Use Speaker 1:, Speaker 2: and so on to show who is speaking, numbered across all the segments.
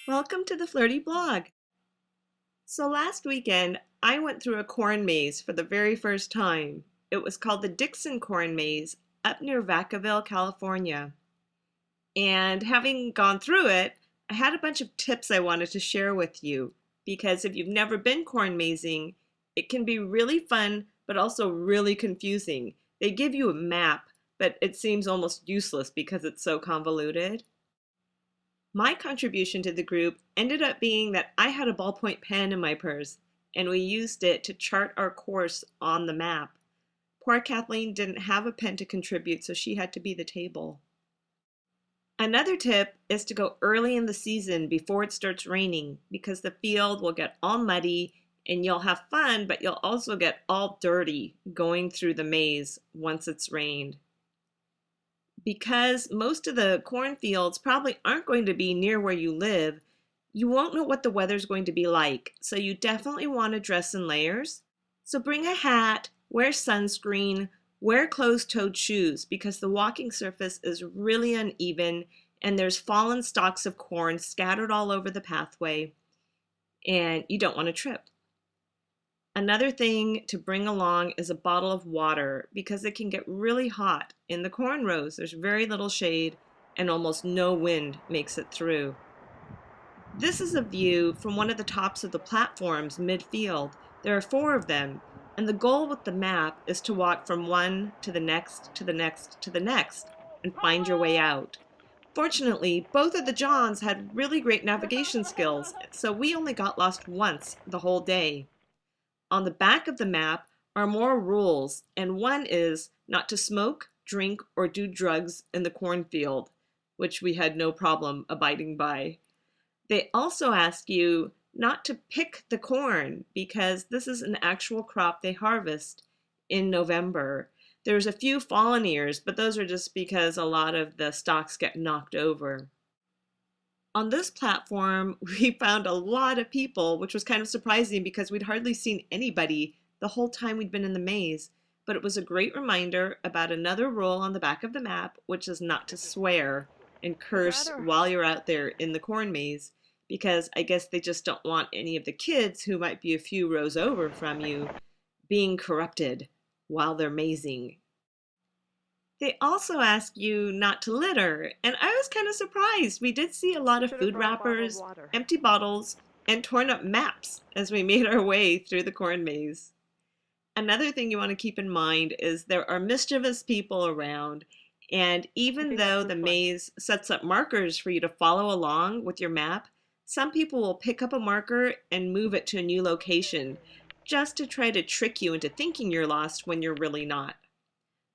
Speaker 1: Welcome to the Flirty Blog. So last weekend, I went through a corn maze for the very first time. It was called the Dixon corn maze up near Vacaville, California. And having gone through it, I had a bunch of tips I wanted to share with you because if you've never been corn mazing, it can be really fun but also really confusing. They give you a map, but it seems almost useless because it's so convoluted. My contribution to the group ended up being that I had a ballpoint pen in my purse, and we used it to chart our course on the map. Poor Kathleen didn't have a pen to contribute, so she had to be the table. Another tip is to go early in the season before it starts raining, because the field will get all muddy and you'll have fun, but you'll also get all dirty going through the maze once it's rained. Because most of the cornfields probably aren't going to be near where you live, you won't know what the weather's going to be like, so you definitely want to dress in layers. So bring a hat, wear sunscreen, wear closed-toed shoes because the walking surface is really uneven and there's fallen stalks of corn scattered all over the pathway, and you don't want to trip. Another thing to bring along is a bottle of water because it can get really hot. In the corn rows, there's very little shade and almost no wind makes it through. This is a view from one of the tops of the platforms mid-field. There are 4 of them, and the goal with the map is to walk from one to the next, to the next, to the next, and find your way out. Fortunately, both of the Johns had really great navigation skills, so we only got lost once the whole day. On the back of the map are more rules, and one is not to smoke, drink, or do drugs in the cornfield, which we had no problem abiding by. They also ask you not to pick the corn because this is an actual crop they harvest in November. There's a few fallen ears, but those are just because a lot of the stalks get knocked over. On this platform, we found a lot of people, which was kind of surprising because we'd hardly seen anybody the whole time we'd been in the maze. But it was a great reminder about another rule on the back of the map, which is not to swear and curse while you're out there in the corn maze, because I guess they just don't want any of the kids who might be a few rows over from you being corrupted while they're mazing. They also ask you not to litter, and I was kind of surprised. We did see a lot of food wrappers, empty bottles, and torn up maps as we made our way through the corn maze. Another thing you want to keep in mind is there are mischievous people around, and even though the maze sets up markers for you to follow along with your map, some people will pick up a marker and move it to a new location just to try to trick you into thinking you're lost when you're really not.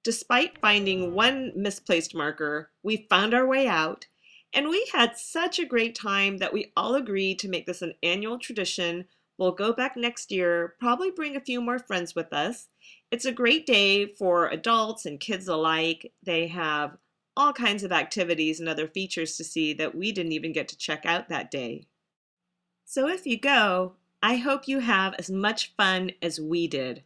Speaker 1: Despite finding one misplaced marker, we found our way out, and we had such a great time that we all agreed to make this an annual tradition. We'll go back next year, probably bring a few more friends with us. It's a great day for adults and kids alike. They have all kinds of activities and other features to see that we didn't even get to check out that day. So if you go, I hope you have as much fun as we did.